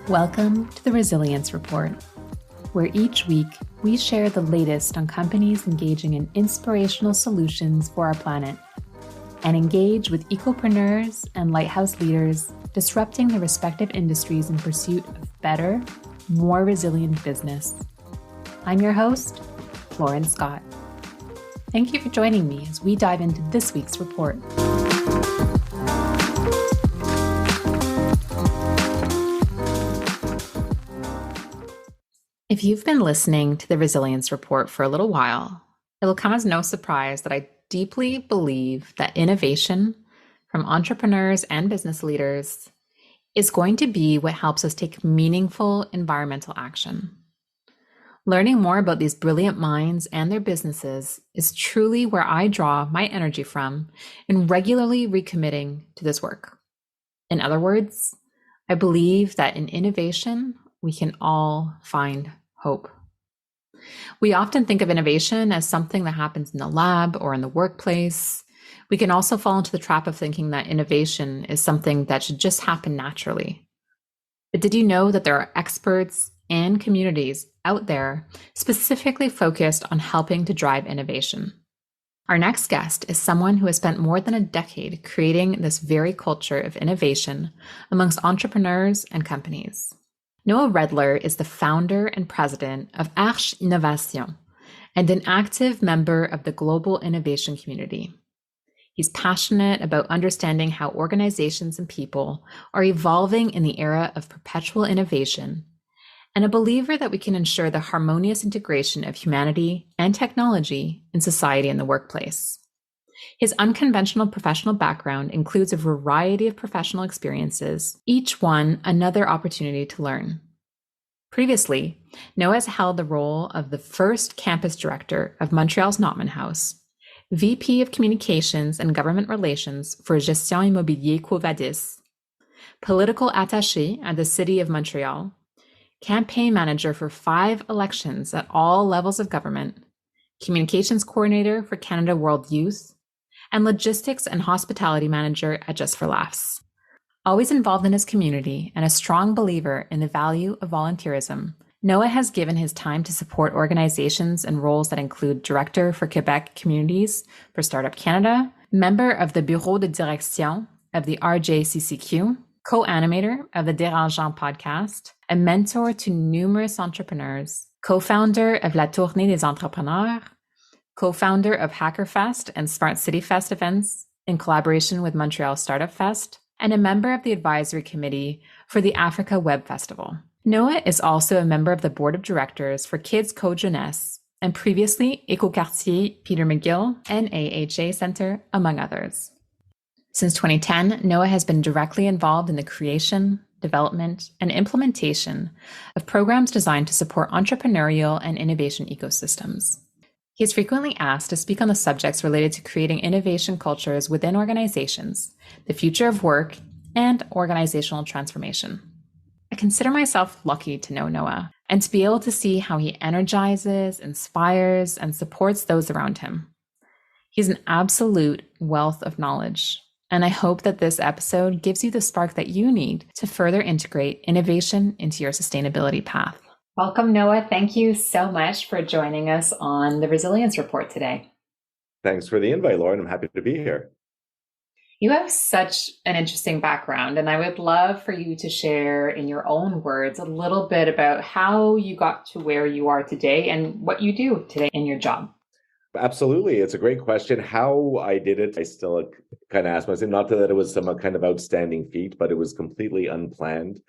Welcome to the Resilience Report, where each week we share the latest on companies engaging in inspirational solutions for our planet and engage with ecopreneurs and lighthouse leaders disrupting their respective industries in pursuit of better, more resilient business. I'm your host, Lauren Scott. Thank you for joining me as we dive into this week's report. If you've been listening to the Resilience Report for a little while, it will come as no surprise that I deeply believe that innovation from entrepreneurs and business leaders is going to be what helps us take meaningful environmental action. Learning more about these brilliant minds and their businesses is truly where I draw my energy from in regularly recommitting to this work. In other words, I believe that in innovation, we can all find hope. We often think of innovation as something that happens in the lab or in the workplace. We can also fall into the trap of thinking that innovation is something that should just happen naturally. But did you know that there are experts and communities out there specifically focused on helping to drive innovation? Our next guest is someone who has spent more than a decade creating this very culture of innovation amongst entrepreneurs and companies. Noah Redler is the founder and president of Arche Innovation and an active member of the global innovation community. He's passionate about understanding how organizations and people are evolving in the era of perpetual innovation, and a believer that we can ensure the harmonious integration of humanity and technology in society and the workplace. His unconventional professional background includes a variety of professional experiences, each one another opportunity to learn. Previously, Noah has held the role of the first campus director of Montreal's Notman House, VP of Communications and Government Relations for Gestion Immobilier Quo Vadis, political attaché at the City of Montreal, campaign manager for 5 elections at all levels of government, communications coordinator for Canada World Youth, and logistics and hospitality manager at Just for Laughs. Always involved in his community and a strong believer in the value of volunteerism, Noah has given his time to support organizations and roles that include Director for Quebec Communities for Startup Canada, member of the Bureau de Direction of the RJCCQ, co-animator of the Dérangeant podcast, a mentor to numerous entrepreneurs, co-founder of La Tournée des Entrepreneurs, co-founder of HackerFest and Smart City Fest events in collaboration with Montreal Startup Fest, and a member of the advisory committee for the Africa Web Festival. Noah is also a member of the board of directors for Kids Code Jeunesse and previously Écoquartier Peter McGill and AHA Center, among others. Since 2010, Noah has been directly involved in the creation, development, and implementation of programs designed to support entrepreneurial and innovation ecosystems. He is frequently asked to speak on the subjects related to creating innovation cultures within organizations, the future of work, and organizational transformation. I consider myself lucky to know Noah and to be able to see how he energizes, inspires, and supports those around him. He's an absolute wealth of knowledge, and I hope that this episode gives you the spark that you need to further integrate innovation into your sustainability path. Welcome, Noah. Thank you so much for joining us on the Resilience Report today. Thanks for the invite, Lauren. I'm happy to be here. You have such an interesting background, and I would love for you to share in your own words a little bit about how you got to where you are today and what you do today in your job. Absolutely. It's a great question. How I did it, I still kind of ask myself, not that it was some kind of outstanding feat, but it was completely unplanned.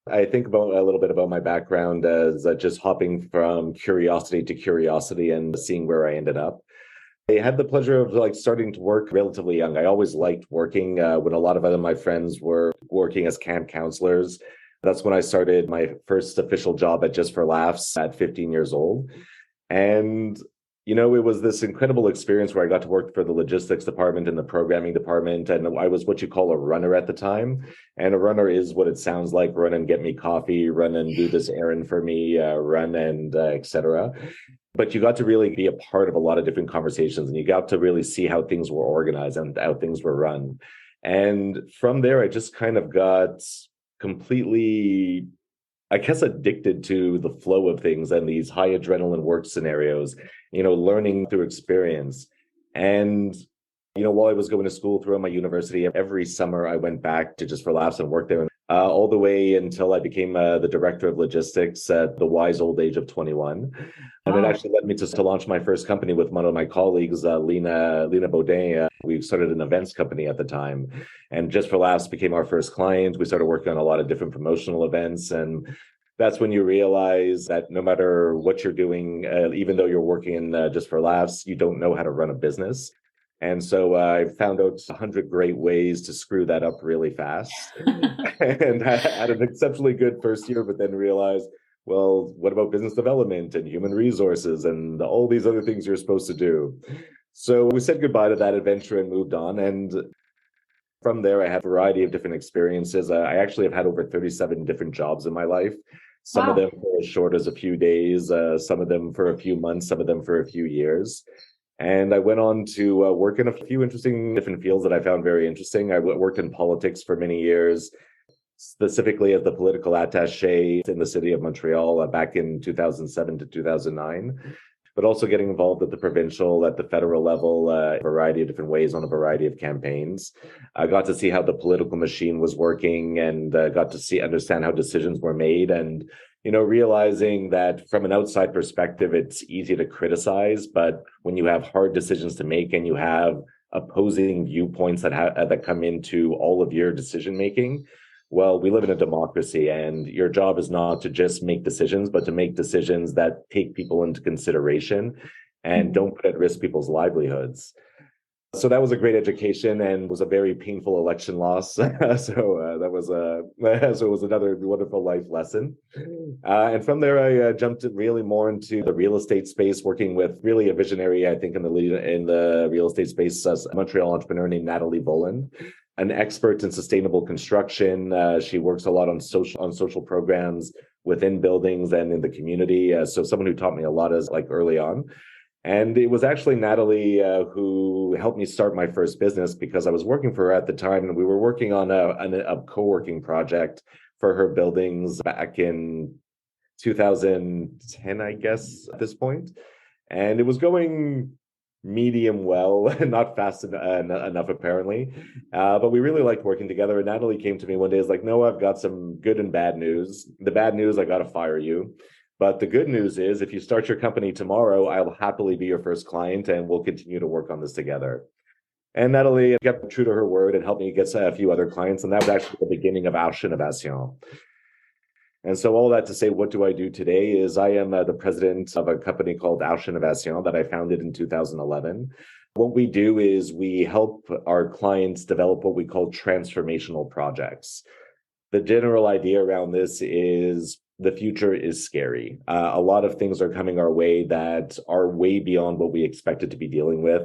I think about a little bit about my background as just hopping from curiosity to curiosity and seeing where I ended up. I had the pleasure of starting to work relatively young. I always liked working when a lot of other my friends were working as camp counselors. That's when I started my first official job at Just for Laughs at 15 years old. And it was this incredible experience where I got to work for the logistics department and the programming department. And I was what you call a runner at the time. And a runner is what it sounds like: run and get me coffee, run and do this errand for me, run and et cetera. But you got to really be a part of a lot of different conversations, and you got to really see how things were organized and how things were run. And from there, I just kind of got completely, I guess, addicted to the flow of things and these high adrenaline work scenarios, learning through experience. And while I was going to school throughout my university, every summer I went back to just for laughs and work there, all the way until I became the director of logistics at the wise old age of 21. And it Wow. actually led me to launch my first company with one of my colleagues, Lena Baudin. We started an events company at the time. And just for laughs became our first client. We started working on a lot of different promotional events. And that's when you realize that no matter what you're doing, even though you're working in just for laughs, you don't know how to run a business. And so I found out 100 great ways to screw that up really fast. And I had an exceptionally good first year, but then realized, well, what about business development and human resources and all these other things you're supposed to do? So we said goodbye to that adventure and moved on. And from there, I had a variety of different experiences. I actually have had over 37 different jobs in my life. Some of Wow. them for as short as a few days, some of them for a few months, some of them for a few years. And I went on to work in a few interesting different fields that I found very interesting. I worked in politics for many years, specifically as the political attaché in the city of Montreal back in 2007 to 2009, but also getting involved at the provincial, at the federal level, a variety of different ways on a variety of campaigns. I got to see how the political machine was working and got to understand how decisions were made. And realizing that from an outside perspective, it's easy to criticize, but when you have hard decisions to make and you have opposing viewpoints that come into all of your decision making, well, we live in a democracy, and your job is not to just make decisions, but to make decisions that take people into consideration and Mhm. don't put at risk people's livelihoods. So that was a great education and was a very painful election loss. So that was so it was another wonderful life lesson. And from there, I jumped really more into the real estate space, working with really a visionary, I think, in the real estate space, a Montreal entrepreneur named Natalie Boland, an expert in sustainable construction. She works a lot on social programs within buildings and in the community. So someone who taught me a lot as like early on. And it was actually Natalie who helped me start my first business because I was working for her at the time, and we were working on a co-working project for her buildings back in 2010, I guess, at this point. And it was going medium well, not fast enough, apparently. But we really liked working together. And Natalie came to me one day, is like, no, I've got some good and bad news. The bad news, I got to fire you. But the good news is, if you start your company tomorrow, I'll happily be your first client and we'll continue to work on this together. And Natalie kept true to her word and helped me get a few other clients. And that was actually the beginning of Arche Innovation. And so all that to say, what do I do today is I am the president of a company called Arche Innovation that I founded in 2011. What we do is we help our clients develop what we call transformational projects. The general idea around this is the future is scary. A lot of things are coming our way that are way beyond what we expected to be dealing with.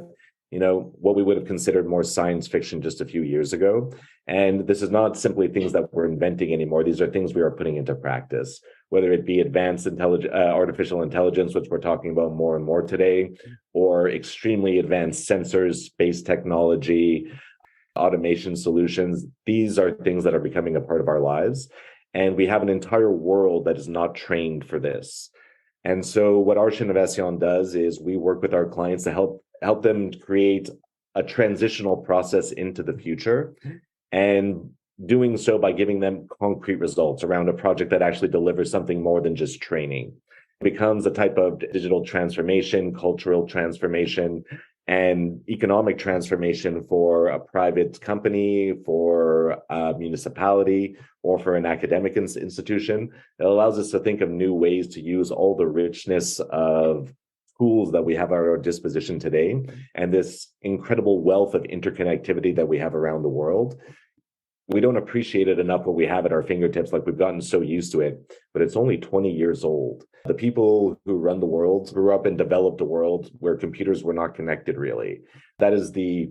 What we would have considered more science fiction just a few years ago. And this is not simply things that we're inventing anymore. These are things we are putting into practice, whether it be advanced artificial intelligence, which we're talking about more and more today, or extremely advanced sensors, space technology, automation solutions. These are things that are becoming a part of our lives. And we have an entire world that is not trained for this. And so what Arche Innovation does is we work with our clients to help them create a transitional process into the future, and doing so by giving them concrete results around a project that actually delivers something more than just training. It becomes a type of digital transformation, cultural transformation, and economic transformation for a private company, for a municipality, or for an academic institution. It allows us to think of new ways to use all the richness of tools that we have at our disposition today and this incredible wealth of interconnectivity that we have around the world. We don't appreciate it enough when we have at our fingertips, like we've gotten so used to it, but it's only 20 years old. The people who run the world grew up and developed a world where computers were not connected, really. That is the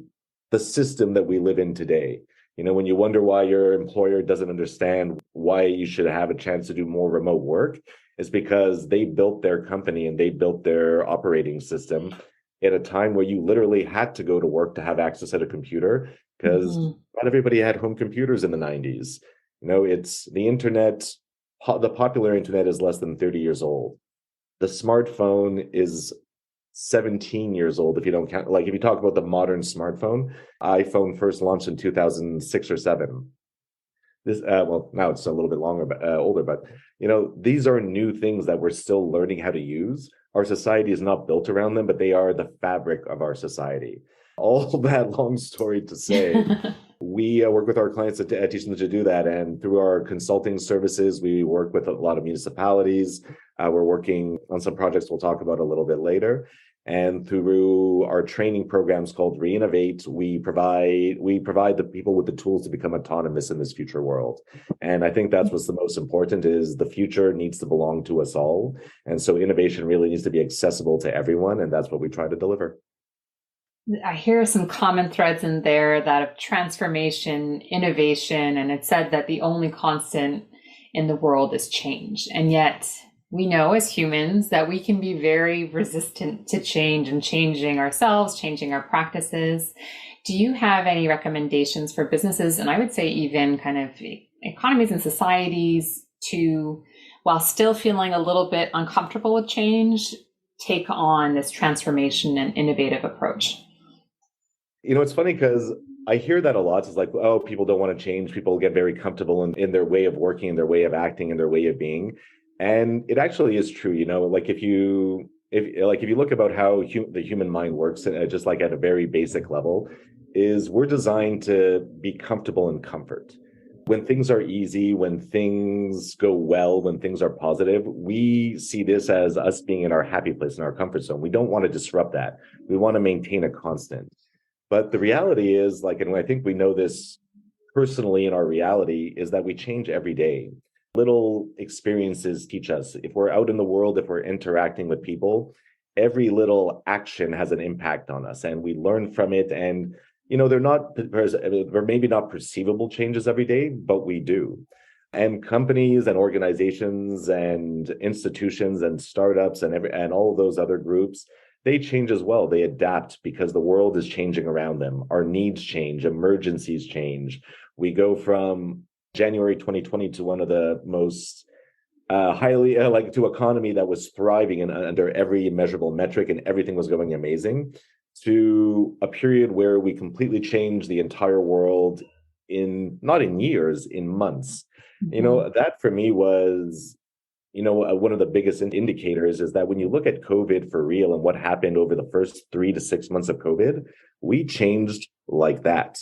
system that we live in today. When you wonder why your employer doesn't understand why you should have a chance to do more remote work, is because they built their company and they built their operating system at a time where you literally had to go to work to have access at a computer, because not everybody had home computers in the 90s. It's the internet. The popular internet is less than 30 years old. The smartphone is 17 years old if you don't count. Like if you talk about the modern smartphone, iPhone first launched in 2006 or 7. This well, now it's a little bit longer, but older. But these are new things that we're still learning how to use. Our society is not built around them, but they are the fabric of our society. All that long story to say, we work with our clients to teach them to do that. And through our consulting services, we work with a lot of municipalities. We're working on some projects we'll talk about a little bit later. And through our training programs called Reinnovate, we provide the people with the tools to become autonomous in this future world. And I think that's what's the most important, is the future needs to belong to us all. And so innovation really needs to be accessible to everyone. And that's what we try to deliver. I hear some common threads in there, that of transformation, innovation, and it said that the only constant in the world is change. And yet we know as humans that we can be very resistant to change and changing ourselves, changing our practices. Do you have any recommendations for businesses, and I would say even kind of economies and societies, to, while still feeling a little bit uncomfortable with change, take on this transformation and innovative approach? It's funny because I hear that a lot. It's like, oh, people don't want to change. People get very comfortable in their way of working, in their way of acting, in their way of being. And it actually is true. Like if you look about how the human mind works, just like at a very basic level, is we're designed to be comfortable in comfort. When things are easy, when things go well, when things are positive, we see this as us being in our happy place, in our comfort zone. We don't want to disrupt that. We want to maintain a constant. But the reality is, and I think we know this personally in our reality, is that we change every day. Little experiences teach us. If we're out in the world, if we're interacting with people, every little action has an impact on us, and we learn from it. And they're maybe not perceivable changes every day, but we do. And companies and organizations and institutions and startups and all of those other groups, they change as well. They adapt because the world is changing around them. Our needs change, emergencies change. We go from January 2020 to one of the most to economy that was thriving and under every measurable metric, and everything was going amazing, to a period where we completely changed the entire world not in years, in months. That for me was one of the biggest indicators, is that when you look at COVID for real and what happened over the first 3 to 6 months of COVID, we changed like that.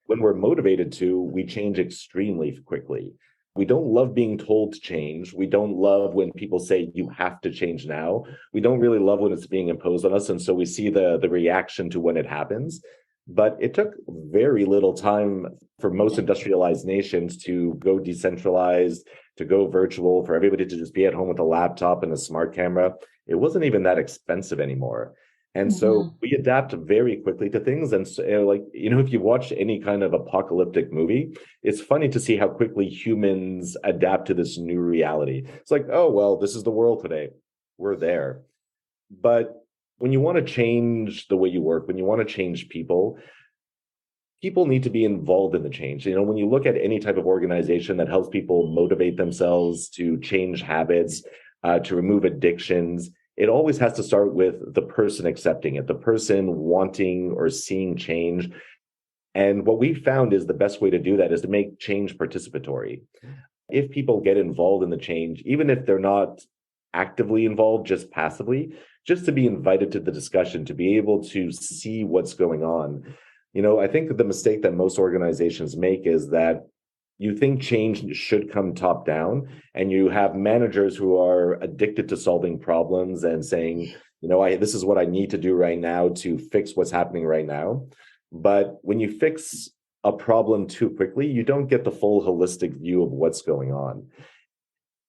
When we're motivated to, we change extremely quickly. We don't love being told to change. We don't love when people say you have to change now. We don't really love when it's being imposed on us. And so we see the reaction to when it happens. But it took very little time for most industrialized nations to go decentralized, to go virtual, for everybody to just be at home with a laptop and a smart camera. It wasn't even that expensive anymore. And so we adapt very quickly to things. And so, if you watch any kind of apocalyptic movie, it's funny to see how quickly humans adapt to this new reality. It's like, oh, well, this is the world today. We're there. But when you want to change the way you work, when you want to change people need to be involved in the change. When you look at any type of organization that helps people motivate themselves to change habits, to remove addictions, it always has to start with the person accepting it, the person wanting or seeing change. And what we found is the best way to do that is to make change participatory. If people get involved in the change, even if they're not actively involved, just passively, just to be invited to the discussion, to be able to see what's going on. I think that the mistake that most organizations make is that you think change should come top down, and you have managers who are addicted to solving problems and saying, this is what I need to do right now to fix what's happening right now. But when you fix a problem too quickly, you don't get the full holistic view of what's going on.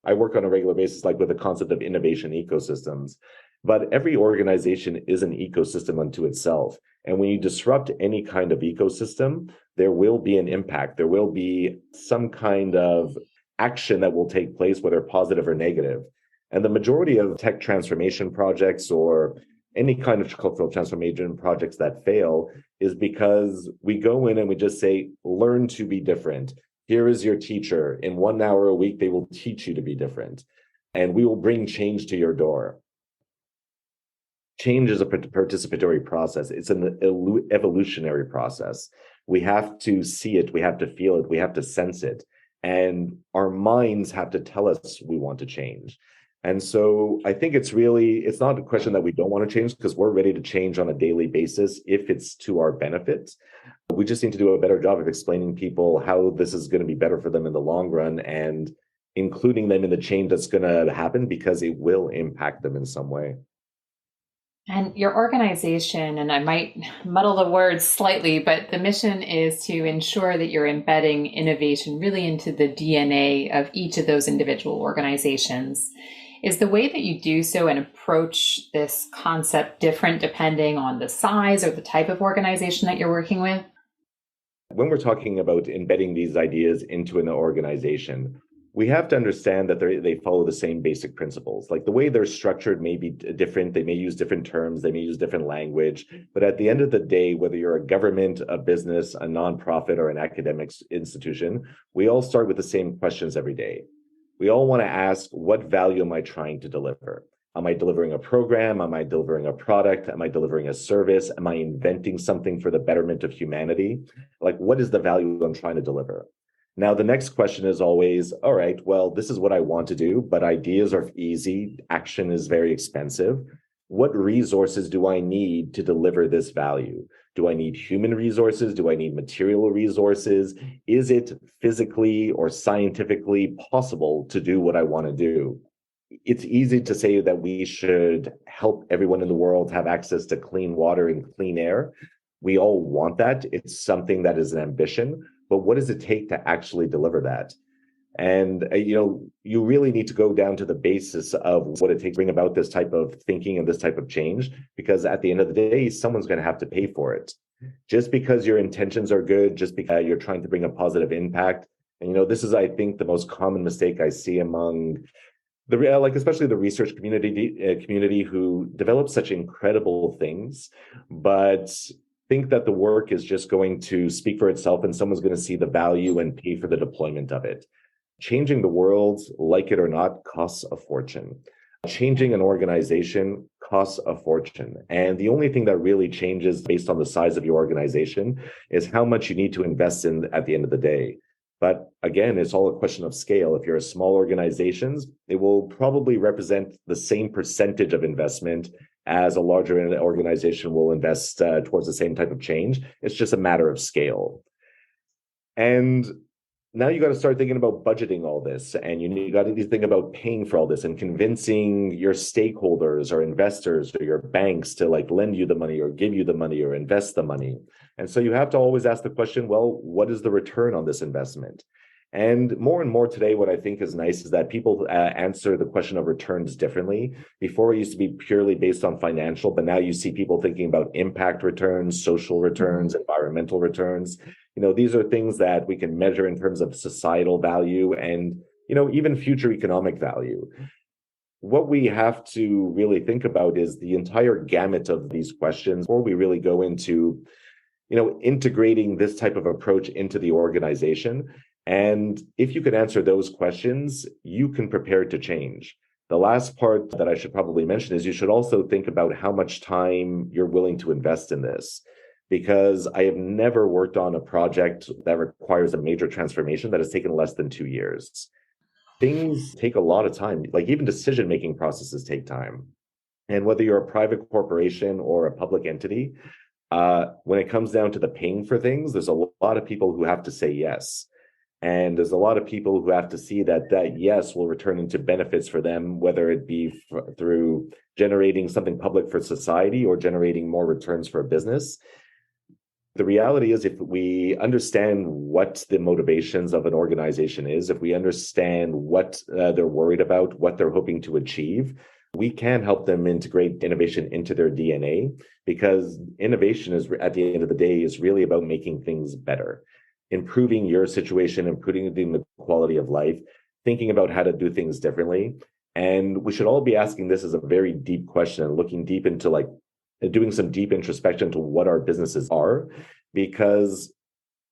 I work on a regular basis, with the concept of innovation ecosystems, but every organization is an ecosystem unto itself. And when you disrupt any kind of ecosystem, there will be an impact. There will be some kind of action that will take place, whether positive or negative. And the majority of tech transformation projects or any kind of cultural transformation projects that fail is because we go in and we just say, learn to be different. Here is your teacher. In 1 hour a week, they will teach you to be different. And we will bring change to your door. Change is a participatory process. It's an evolutionary process. We have to see it. We have to feel it. We have to sense it. And our minds have to tell us we want to change. And so I think it's not a question that we don't want to change, because we're ready to change on a daily basis if it's to our benefit. We just need to do a better job of explaining people how this is going to be better for them in the long run and including them in the change that's going to happen, because it will impact them in some way. And your organization, and I might muddle the words slightly, but the mission is to ensure that you're embedding innovation really into the DNA of each of those individual organizations. Is the way that you do so and approach this concept different depending on the size or the type of organization that you're working with? When we're talking about embedding these ideas into an organization, we have to understand that they follow the same basic principles. Like the way they're structured may be different. They may use different terms. They may use different language. But at the end of the day, whether you're a government, a business, a nonprofit, or an academic institution, we all start with the same questions every day. We all want to ask, what value am I trying to deliver? Am I delivering a program? Am I delivering a product? Am I delivering a service? Am I inventing something for the betterment of humanity? Like, what is the value I'm trying to deliver? Now, the next question is always, all right, well, this is what I want to do, but ideas are easy. Action is very expensive. What resources do I need to deliver this value? Do I need human resources? Do I need material resources? Is it physically or scientifically possible to do what I want to do? It's easy to say that we should help everyone in the world have access to clean water and clean air. We all want that. It's something that is an ambition. But what does it take to actually deliver that? And, you really need to go down to the basis of what it takes to bring about this type of thinking and this type of change, because at the end of the day, someone's going to have to pay for it. Just because your intentions are good, just because you're trying to bring a positive impact. And, this is, I think, the most common mistake I see among especially the research community who develop such incredible things, but think that the work is just going to speak for itself and someone's going to see the value and pay for the deployment of it. Changing the world, like it or not, costs a fortune. Changing an organization costs a fortune. And the only thing that really changes based on the size of your organization is how much you need to invest in at the end of the day. But again, it's all a question of scale. If you're a small organizations, it will probably represent the same percentage of investment as a larger organization will invest towards the same type of change. It's just a matter of scale. And now you got to start thinking about budgeting all this, and you got to think about paying for all this and convincing your stakeholders or investors or your banks to lend you the money or give you the money or invest the money. And so you have to always ask the question, well, what is the return on this investment? And more today, what I think is nice is that people answer the question of returns differently. Before, it used to be purely based on financial, but now you see people thinking about impact returns, social returns, environmental returns. These are things that we can measure in terms of societal value and, even future economic value. What we have to really think about is the entire gamut of these questions before we really go into, integrating this type of approach into the organization. And if you can answer those questions, you can prepare to change. The last part that I should probably mention is you should also think about how much time you're willing to invest in this. Because I have never worked on a project that requires a major transformation that has taken less than 2 years. Things take a lot of time. Even decision-making processes take time. And whether you're a private corporation or a public entity, when it comes down to the paying for things, there's a lot of people who have to say yes. And there's a lot of people who have to see that yes will return into benefits for them, whether it be through generating something public for society or generating more returns for a business. The reality is, if we understand what the motivations of an organization is, if we understand what they're worried about, what they're hoping to achieve, we can help them integrate innovation into their DNA, because innovation is, at the end of the day, is really about making things better, improving your situation, improving the quality of life. thinking about how to do things differently. And we should all be asking this as a very deep question and looking deep into like doing some deep introspection to what our businesses are. Because,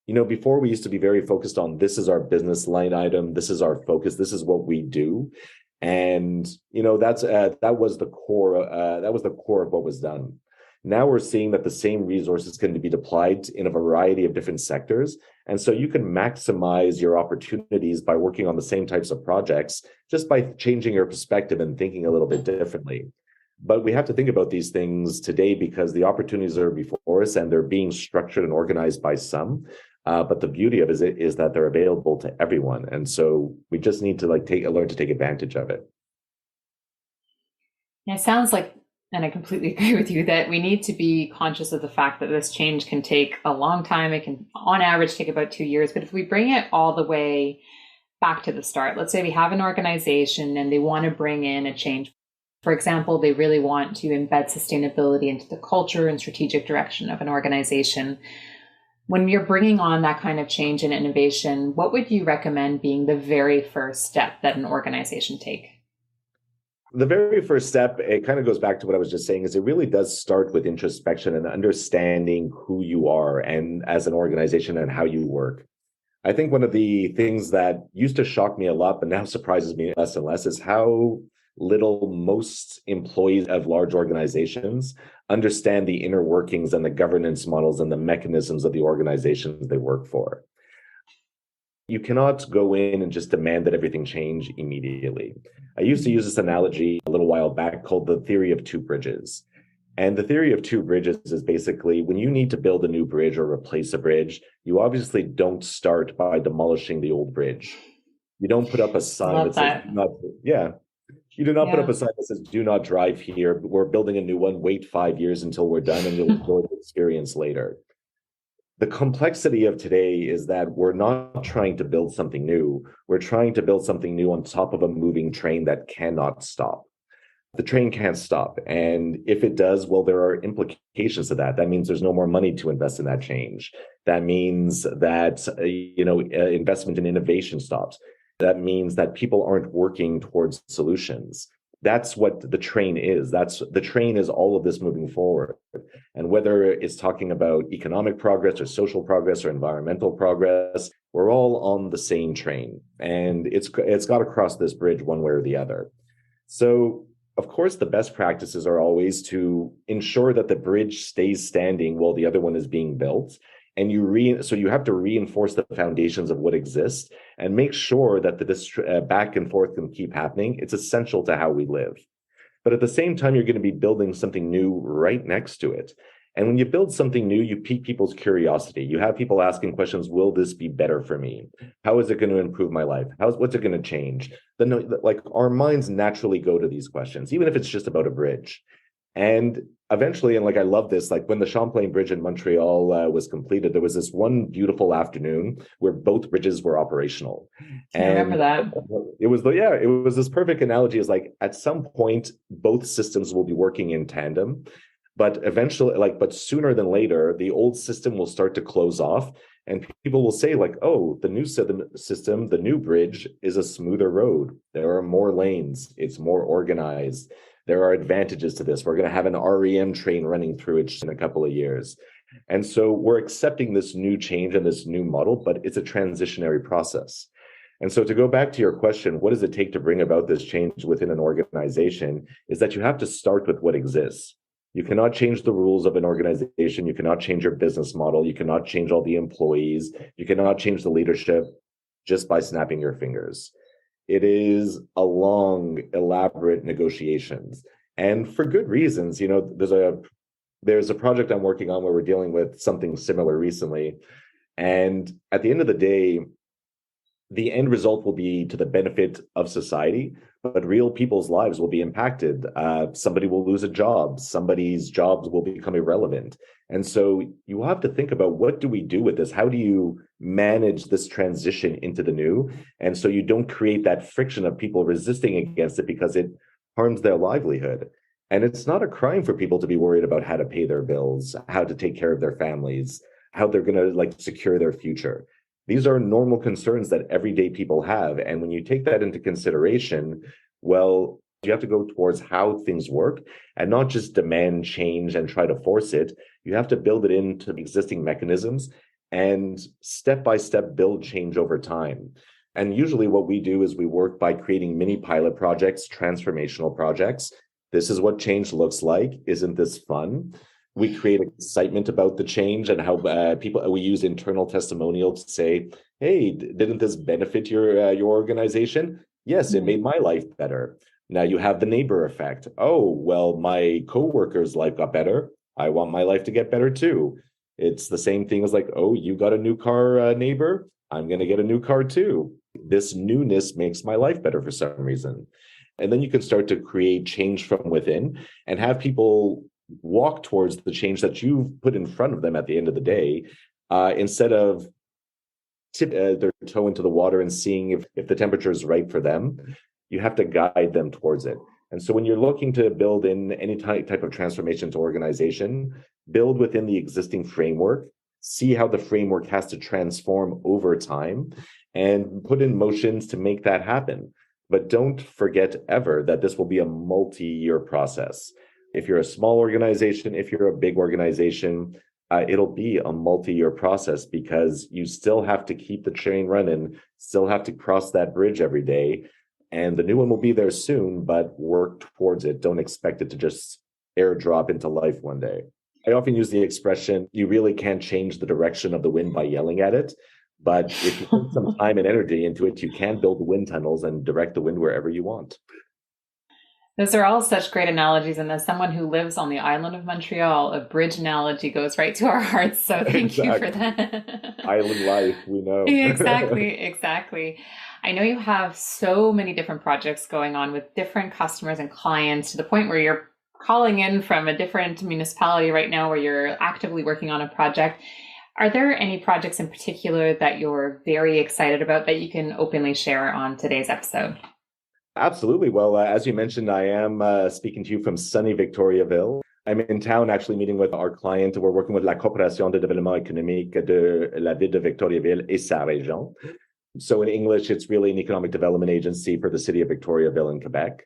before we used to be very focused on this is our business line item, this is our focus, this is what we do. And, that was the core of what was done. Now we're seeing that the same resources can be deployed in a variety of different sectors. And so you can maximize your opportunities by working on the same types of projects just by changing your perspective and thinking a little bit differently. But we have to think about these things today because the opportunities are before us and they're being structured and organized by some. But the beauty of it is that they're available to everyone. And so we just need to learn to take advantage of it. It sounds like, and I completely agree with you, that we need to be conscious of the fact that this change can take a long time. It can, on average, take about 2 years. But if we bring it all the way back to the start, let's say we have an organization and they want to bring in a change. For example, they really want to embed sustainability into the culture and strategic direction of an organization. When you're bringing on that kind of change and innovation, what would you recommend being the very first step that an organization take? The very first step, it kind of goes back to what I was just saying, is it really does start with introspection and understanding who you are and as an organization and how you work. I think one of the things that used to shock me a lot, but now surprises me less and less, is how little most employees of large organizations understand the inner workings and the governance models and the mechanisms of the organizations they work for. You cannot go in and just demand that everything change immediately. I used to use this analogy a little while back called the theory of two bridges. And the theory of two bridges is basically when you need to build a new bridge or replace a bridge, you obviously don't start by demolishing the old bridge. You don't put up a sign that says, you do not put up a sign that says, do not drive here. We're building a new one. Wait 5 years until we're done and you'll enjoy the experience later. The complexity of today is that we're not trying to build something new. We're trying to build something new on top of a moving train that cannot stop. The train can't stop. And if it does, well, there are implications to that. That means there's no more money to invest in that change. That means that, investment in innovation stops. That means that people aren't working towards solutions. That's what the train is. The train is all of this moving forward. And whether it's talking about economic progress or social progress or environmental progress, we're all on the same train. And it's got to cross this bridge one way or the other. So, of course, the best practices are always to ensure that the bridge stays standing while the other one is being built. And so you have to reinforce the foundations of what exists and make sure that this back and forth can keep happening. It's essential to how we live. But at the same time, you're going to be building something new right next to it. And when you build something new, you pique people's curiosity. You have people asking questions, will this be better for me? How is it going to improve my life? What's it going to change? Our minds naturally go to these questions, even if it's just about a bridge. And eventually, and I love this, when the Champlain Bridge in Montreal was completed, there was this one beautiful afternoon where both bridges were operational. I remember that. It was this perfect analogy. Is at some point, both systems will be working in tandem, but eventually, but sooner than later, the old system will start to close off. And people will say, oh, the new system, the new bridge is a smoother road. There are more lanes. It's more organized. There are advantages to this. We're going to have an REM train running through it in a couple of years. And so we're accepting this new change and this new model, but it's a transitionary process. And so to go back to your question, what does it take to bring about this change within an organization, is that you have to start with what exists. You cannot change the rules of an organization. You cannot change your business model. You cannot change all the employees. You cannot change the leadership just by snapping your fingers. It is a long, elaborate negotiations, and for good reasons. There's a project I'm working on where we're dealing with something similar recently, and at the end of the day, the end result will be to the benefit of society, but real people's lives will be impacted. Somebody will lose a job. Somebody's jobs will become irrelevant. And so you have to think about, what do we do with this? How do you manage this transition into the new? And so you don't create that friction of people resisting against it because it harms their livelihood. And it's not a crime for people to be worried about how to pay their bills, how to take care of their families, how they're going to secure their future. These are normal concerns that everyday people have. And when you take that into consideration, well, you have to go towards how things work and not just demand change and try to force it. You have to build it into existing mechanisms and step by step build change over time. And usually, what we do is we work by creating mini pilot projects, transformational projects. This is what change looks like. Isn't this fun? We create excitement about the change and how we use internal testimonials to say, hey, didn't this benefit your organization? Yes, it made my life better. Now you have the neighbor effect. Oh, well, my coworker's life got better. I want my life to get better too. It's the same thing as like, oh, you got a new car, neighbor. I'm going to get a new car too. This newness makes my life better for some reason. And then you can start to create change from within and have people walk towards the change that you've put in front of them at the end of the day, instead of tip their toe into the water and seeing if the temperature is right for them. You have to guide them towards it. And so when you're looking to build in any type of transformation to organization, build within the existing framework, see how the framework has to transform over time, and put in motions to make that happen. But don't forget ever that this will be a multi-year process. If you're a small organization, if you're a big organization, it'll be a multi-year process because you still have to keep the train running, still have to cross that bridge every day. And the new one will be there soon, but work towards it. Don't expect it to just airdrop into life one day. I often use the expression, you really can't change the direction of the wind by yelling at it. But if you put some time and energy into it, you can build wind tunnels and direct the wind wherever you want. Those are all such great analogies. And as someone who lives on the island of Montreal, a bridge analogy goes right to our hearts. So thank you for that. Island life, we know. Exactly. I know you have so many different projects going on with different customers and clients to the point where you're calling in from a different municipality right now where you're actively working on a project. Are there any projects in particular that you're very excited about that you can openly share on today's episode? Absolutely. Well, as you mentioned, I am speaking to you from sunny Victoriaville. I'm in town actually meeting with our client. We're working with la Coopération de Développement Économique de la Ville de Victoriaville et sa région. So in English, it's really an economic development agency for the city of Victoriaville in Quebec.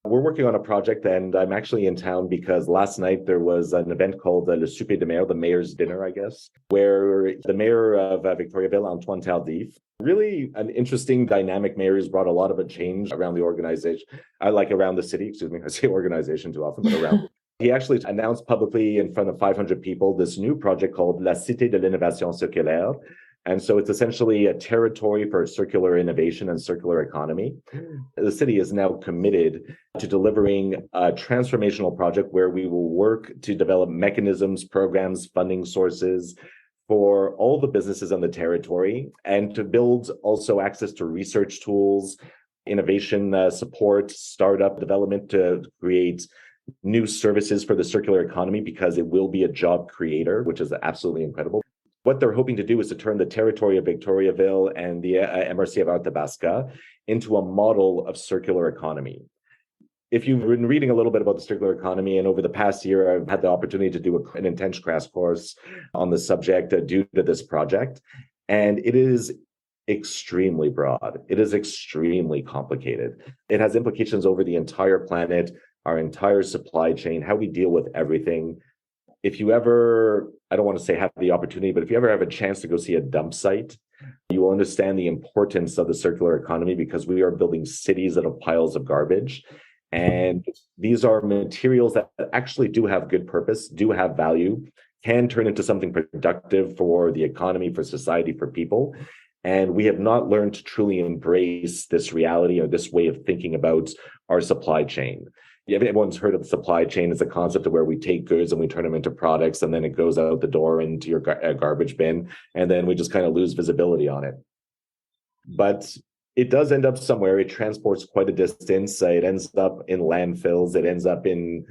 We're working on a project, and I'm actually in town because last night there was an event called Le Souper de Maire, the mayor's dinner, I guess, where the mayor of Victoriaville, Antoine Tardif, really an interesting dynamic mayor who's brought a lot of a change around the organization, like around the city, excuse me, I say organization too often, but around. He actually announced publicly in front of 500 people this new project called La Cité de l'Innovation Circulaire. And so it's essentially a territory for circular innovation and circular economy. The city is now committed to delivering a transformational project where we will work to develop mechanisms, programs, funding sources for all the businesses on the territory and to build also access to research tools, innovation support, startup development to create new services for the circular economy because it will be a job creator, which is absolutely incredible. What they're hoping to do is to turn the territory of Victoriaville and the MRC of Athabasca into a model of circular economy. If you've been reading a little bit about the circular economy, and over the past year, I've had the opportunity to do an intense crash course on the subject due to this project, and it is extremely broad. It is extremely complicated. It has implications over the entire planet, our entire supply chain, how we deal with everything. If you ever, I don't want to say have the opportunity, but if you ever have a chance to go see a dump site, you will understand the importance of the circular economy because we are building cities out of piles of garbage. And these are materials that actually do have good purpose, do have value, can turn into something productive for the economy, for society, for people. And we have not learned to truly embrace this reality or this way of thinking about our supply chain. Everyone's heard of the supply chain as a concept of where we take goods and we turn them into products, and then it goes out the door into your garbage bin, and then we just kind of lose visibility on it. But it does end up somewhere. It transports quite a distance. It ends up in landfills. It ends up in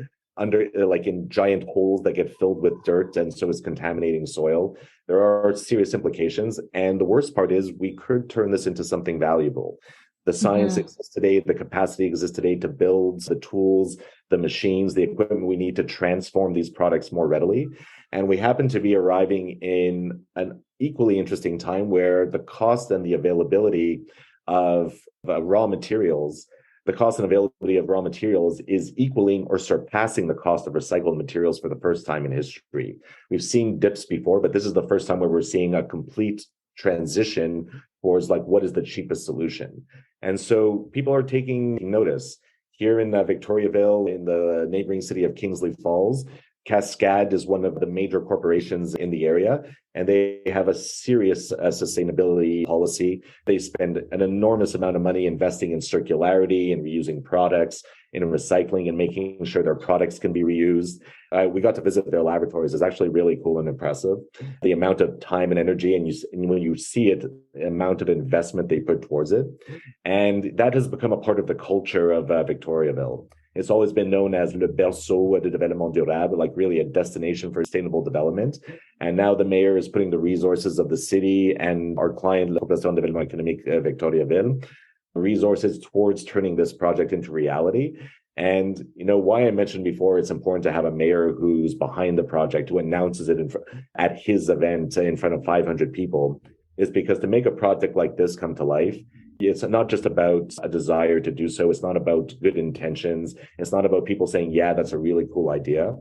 giant holes that get filled with dirt, and so it's contaminating soil. There are serious implications. And the worst part is we could turn this into something valuable. The science exists today, the capacity exists today to build the tools, the machines, the equipment we need to transform these products more readily. And we happen to be arriving in an equally interesting time where the cost and the availability of raw materials, the cost and availability of raw materials is equaling or surpassing the cost of recycled materials for the first time in history. We've seen dips before, but this is the first time where we're seeing a complete transition towards like what is the cheapest solution. And so people are taking notice. Here in Victoriaville, in the neighboring city of Kingsley Falls, Cascade is one of the major corporations in the area, and they have a serious sustainability policy. They spend an enormous amount of money investing in circularity and reusing products, in recycling and making sure their products can be reused. We got to visit their laboratories. It's actually really cool and impressive. The amount of time and energy, and when you see it, the amount of investment they put towards it. And that has become a part of the culture of Victoriaville. It's always been known as le berceau de développement durable, like really a destination for sustainable development. And now the mayor is putting the resources of the city and our client, la Coopération de développement économique Victoriaville, resources towards turning this project into reality. And why I mentioned before, it's important to have a mayor who's behind the project, who announces it at his event in front of 500 people, is because to make a project like this come to life, it's not just about a desire to do so. It's not about good intentions. It's not about people saying, yeah, that's a really cool idea.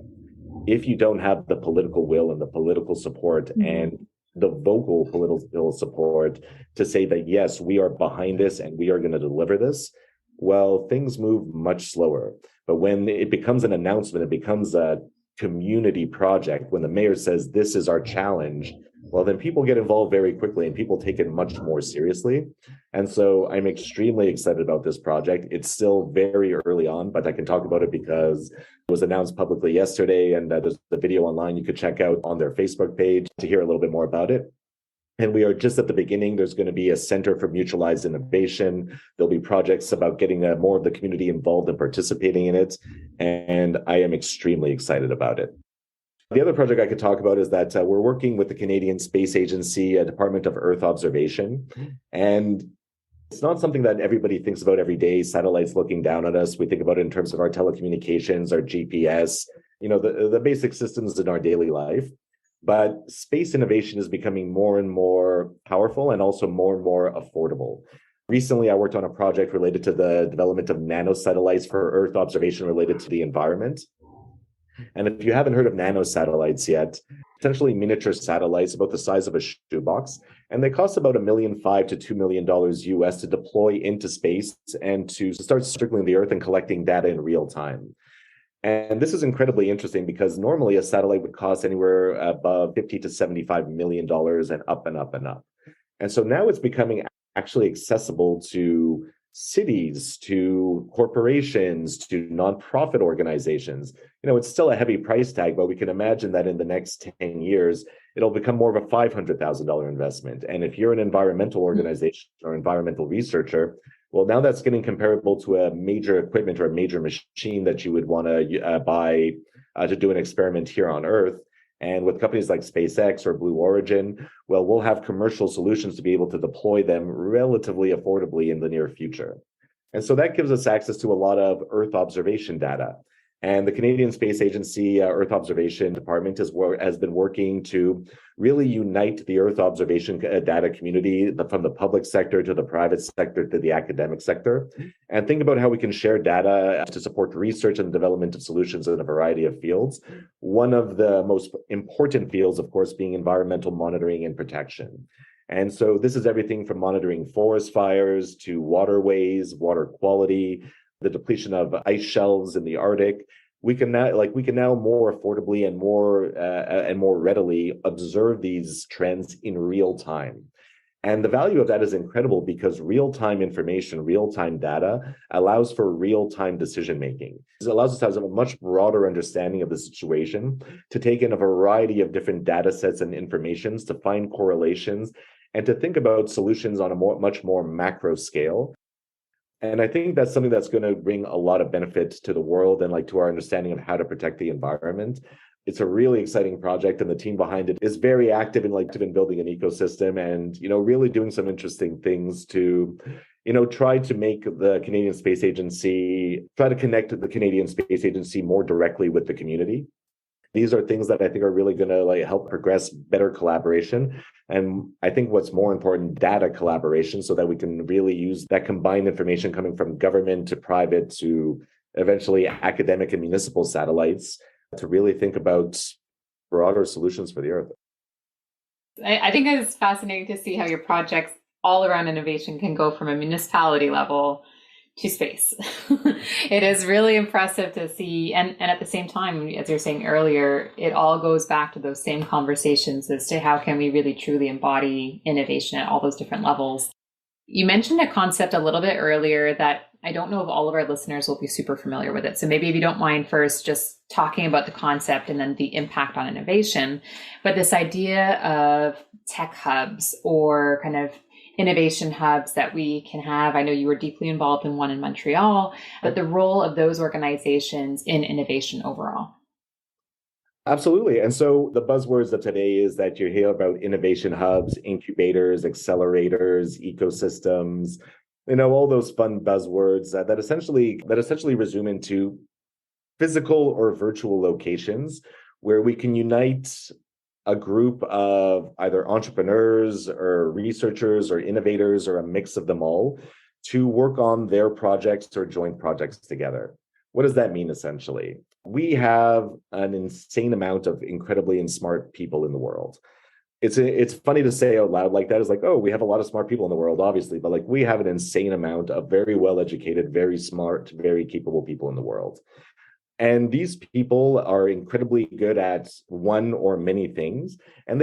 If you don't have the political will and the political support and the vocal political support to say that, yes, we are behind this and we are going to deliver this, well, things move much slower. But when it becomes an announcement, it becomes a community project. When the mayor says, this is our challenge, well, then people get involved very quickly and people take it much more seriously. And so I'm extremely excited about this project. It's still very early on, but I can talk about it because it was announced publicly yesterday, and there's the video online you could check out on their Facebook page to hear a little bit more about it. And we are just at the beginning. There's going to be a center for mutualized innovation. There'll be projects about getting more of the community involved and participating in it. And I am extremely excited about it. The other project I could talk about is that we're working with the Canadian Space Agency, Department of Earth Observation. And it's not something that everybody thinks about every day, satellites looking down at us. We think about it in terms of our telecommunications, our GPS, the basic systems in our daily life. But space innovation is becoming more and more powerful and also more and more affordable. Recently, I worked on a project related to the development of nanosatellites for Earth observation related to the environment. And if you haven't heard of nanosatellites yet, essentially miniature satellites about the size of a shoebox, and they cost about $1.5 million to $2 million US to deploy into space and to start circling the Earth and collecting data in real time. And this is incredibly interesting because normally a satellite would cost anywhere above $50 to $75 million and up and up and up. And so now it's becoming actually accessible to cities, to corporations, to nonprofit organizations. It's still a heavy price tag, but we can imagine that in the next 10 years, it'll become more of a $500,000 investment. And if you're an environmental organization or environmental researcher, well, now that's getting comparable to a major equipment or a major machine that you would want to buy to do an experiment here on Earth. And with companies like SpaceX or Blue Origin, well, we'll have commercial solutions to be able to deploy them relatively affordably in the near future. And so that gives us access to a lot of Earth observation data. And the Canadian Space Agency Earth Observation Department has been working to really unite the Earth observation data community from the public sector to the private sector to the academic sector, and think about how we can share data to support research and development of solutions in a variety of fields. One of the most important fields, of course, being environmental monitoring and protection. And so this is everything from monitoring forest fires to waterways, water quality, the depletion of ice shelves in the Arctic. We can now more affordably and more readily observe these trends in real time. And the value of that is incredible because real-time information, real-time data allows for real-time decision-making. It allows us to have a much broader understanding of the situation, to take in a variety of different data sets and informations, to find correlations, and to think about solutions on a much more macro scale. And I think that's something that's going to bring a lot of benefit to the world and to our understanding of how to protect the environment. It's a really exciting project, and the team behind it is very active in building an ecosystem and really doing some interesting things to try to make the Canadian Space Agency, try to connect the Canadian Space Agency more directly with the community. These are things that I think are really going to help progress better collaboration. And I think what's more important, data collaboration, so that we can really use that combined information coming from government to private to eventually academic and municipal satellites to really think about broader solutions for the Earth. I think it's fascinating to see how your projects all around innovation can go from a municipality level to space. It is really impressive to see. And at the same time, as you're saying earlier, it all goes back to those same conversations as to how can we really truly embody innovation at all those different levels. You mentioned a concept a little bit earlier that I don't know if all of our listeners will be super familiar with it. So maybe if you don't mind first just talking about the concept and then the impact on innovation, but this idea of tech hubs or kind of innovation hubs that we can have. I know you were deeply involved in one in Montreal, but the role of those organizations in innovation overall. Absolutely. And so the buzzwords of today is that you hear about innovation hubs, incubators, accelerators, ecosystems, all those fun buzzwords that essentially resume into physical or virtual locations where we can unite a group of either entrepreneurs or researchers or innovators or a mix of them all to work on their projects or joint projects together. What does that mean essentially? We have an insane amount of incredibly smart people in the world. It's funny to say out loud like that. It's like, oh, we have a lot of smart people in the world, obviously, but we have an insane amount of very well educated, very smart, very capable people in the world. And these people are incredibly good at one or many things. And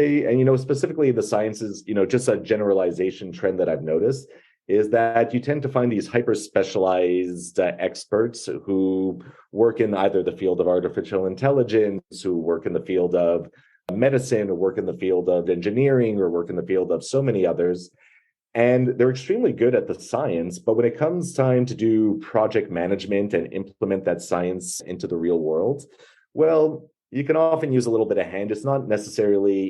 specifically the sciences, just a generalization trend that I've noticed is that you tend to find these hyper specialized experts who work in either the field of artificial intelligence, who work in the field of medicine, or work in the field of engineering, or work in the field of so many others. And they're extremely good at the science, but when it comes time to do project management and implement that science into the real world, well, you can often use a little bit of hand. It's not necessarily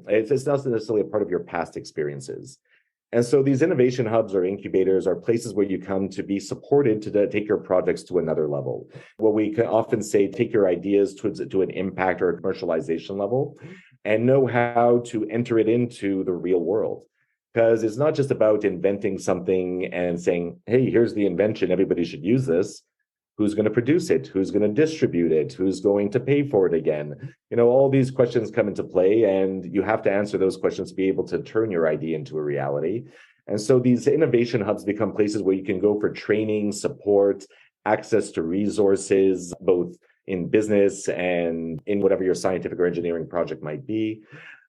it's not necessarily a part of your past experiences. And so these innovation hubs or incubators are places where you come to be supported to take your projects to another level. What we can often say, take your ideas to an impact or a commercialization level and know how to enter it into the real world. Because it's not just about inventing something and saying, hey, here's the invention, everybody should use this. Who's going to produce it? Who's going to distribute it? Who's going to pay for it again? All these questions come into play, and you have to answer those questions to be able to turn your idea into a reality. And so these innovation hubs become places where you can go for training, support, access to resources, both in business and in whatever your scientific or engineering project might be.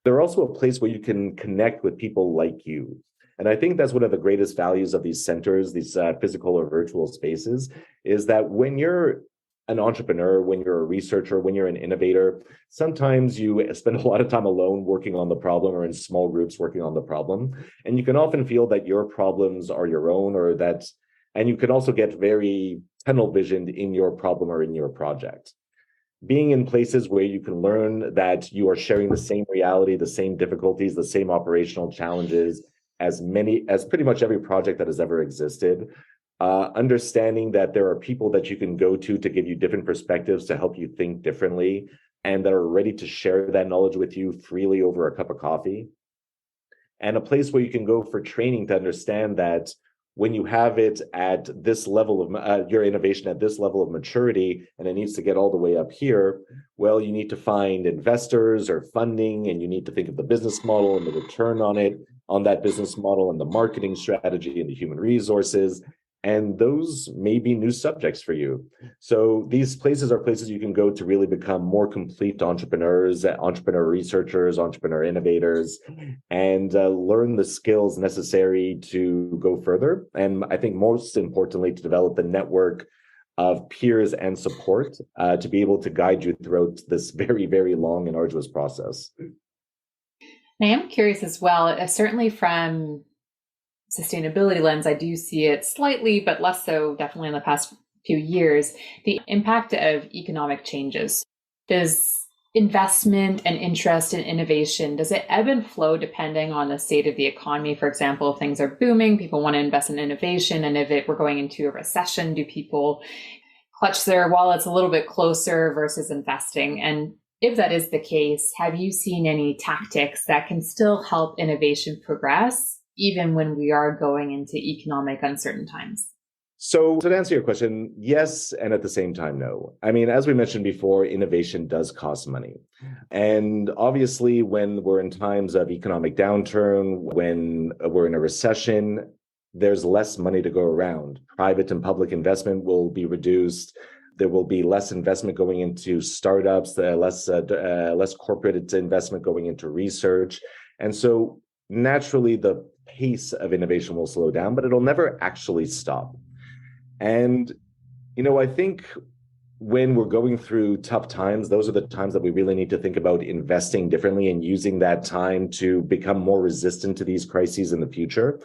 They're also a place where you can connect with people like you. And I think that's one of the greatest values of these centers, these physical or virtual spaces, is that when you're an entrepreneur, when you're a researcher, when you're an innovator, sometimes you spend a lot of time alone working on the problem or in small groups working on the problem. And you can often feel that your problems are your own and you can also get very tunnel visioned in your problem or in your project. Being in places where you can learn that you are sharing the same reality, the same difficulties, the same operational challenges as pretty much every project that has ever existed. Understanding that there are people that you can go to give you different perspectives to help you think differently and that are ready to share that knowledge with you freely over a cup of coffee. And a place where you can go for training to understand that when you have it at this level of your innovation at this level of maturity, and it needs to get all the way up here, well, you need to find investors or funding, and you need to think of the business model and the return on that business model and the marketing strategy and the human resources. And those may be new subjects for you. So these places are places you can go to really become more complete entrepreneurs, entrepreneur researchers, entrepreneur innovators, and learn the skills necessary to go further. And I think most importantly, to develop the network of peers and support to be able to guide you throughout this very, very long and arduous process. I am curious as well, certainly from sustainability lens, I do see it slightly, but less so definitely in the past few years, the impact of economic changes. Does investment and interest in innovation, does it ebb and flow depending on the state of the economy? For example, if things are booming, people want to invest in innovation. And if we're going into a recession, do people clutch their wallets a little bit closer versus investing? And if that is the case, have you seen any tactics that can still help innovation progress, even when we are going into economic uncertain times? So to answer your question, yes, and at the same time, no. I mean, as we mentioned before, innovation does cost money. And obviously, when we're in times of economic downturn, when we're in a recession, there's less money to go around. Private and public investment will be reduced. There will be less investment going into startups, less corporate investment going into research. And so naturally, the pace of innovation will slow down, but it'll never actually stop. And, I think when we're going through tough times, those are the times that we really need to think about investing differently and using that time to become more resistant to these crises in the future.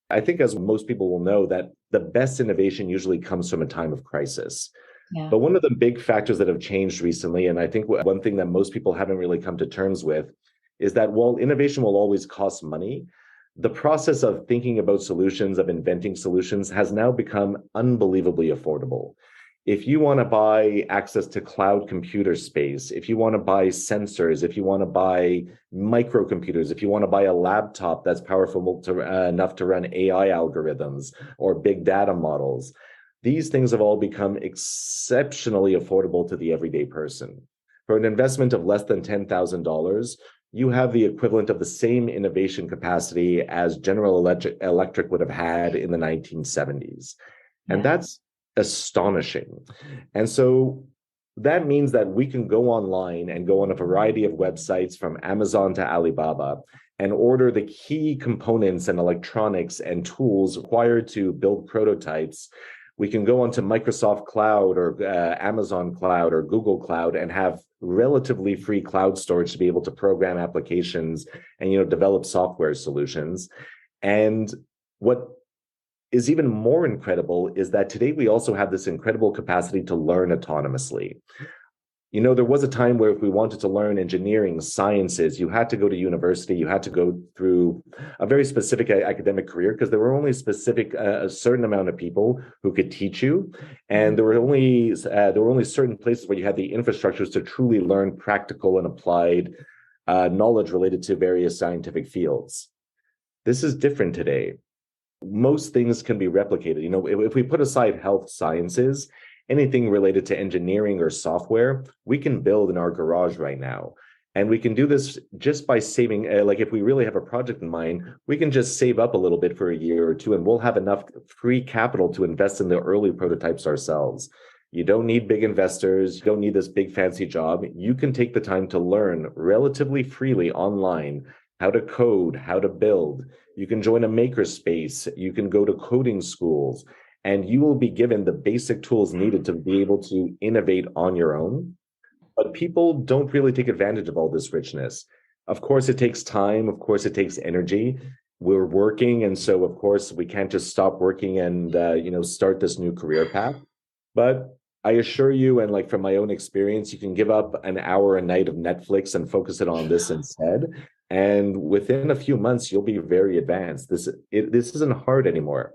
I think, as most people will know, that the best innovation usually comes from a time of crisis. Yeah. But one of the big factors that have changed recently, and I think one thing that most people haven't really come to terms with, is that while innovation will always cost money, the process of thinking about solutions, of inventing solutions, has now become unbelievably affordable. If you want to buy access to cloud computer space, if you want to buy sensors, if you want to buy microcomputers, if you want to buy a laptop that's powerful enough to run AI algorithms or big data models, these things have all become exceptionally affordable to the everyday person. For an investment of less than $10,000, you have the equivalent of the same innovation capacity as General Electric would have had in the 1970s. And that's astonishing. And so that means that we can go online and go on a variety of websites from Amazon to Alibaba and order the key components and electronics and tools required to build prototypes. We can go onto Microsoft Cloud or Amazon Cloud or Google Cloud and have relatively free cloud storage to be able to program applications and develop software solutions. And what is even more incredible is that today we also have this incredible capacity to learn autonomously. There was a time where if we wanted to learn engineering, sciences, you had to go to university, you had to go through a very specific academic career because there were only a certain amount of people who could teach you. And there were only certain places where you had the infrastructures to truly learn practical and applied knowledge related to various scientific fields. This is different today. Most things can be replicated. If we put aside health sciences, anything related to engineering or software, we can build in our garage right now. And we can do this just by saving, if we really have a project in mind, we can just save up a little bit for a year or two, and we'll have enough free capital to invest in the early prototypes ourselves. You don't need big investors. You don't need this big fancy job. You can take the time to learn relatively freely online how to code, how to build. You can join a makerspace. You can go to coding schools. And you will be given the basic tools needed to be able to innovate on your own. But people don't really take advantage of all this richness. Of course, it takes time. Of course, it takes energy. We're working. And so, of course, we can't just stop working and, start this new career path. But I assure you, and from my own experience, you can give up an hour a night of Netflix and focus it on this instead. And within a few months, you'll be very advanced. This isn't hard anymore.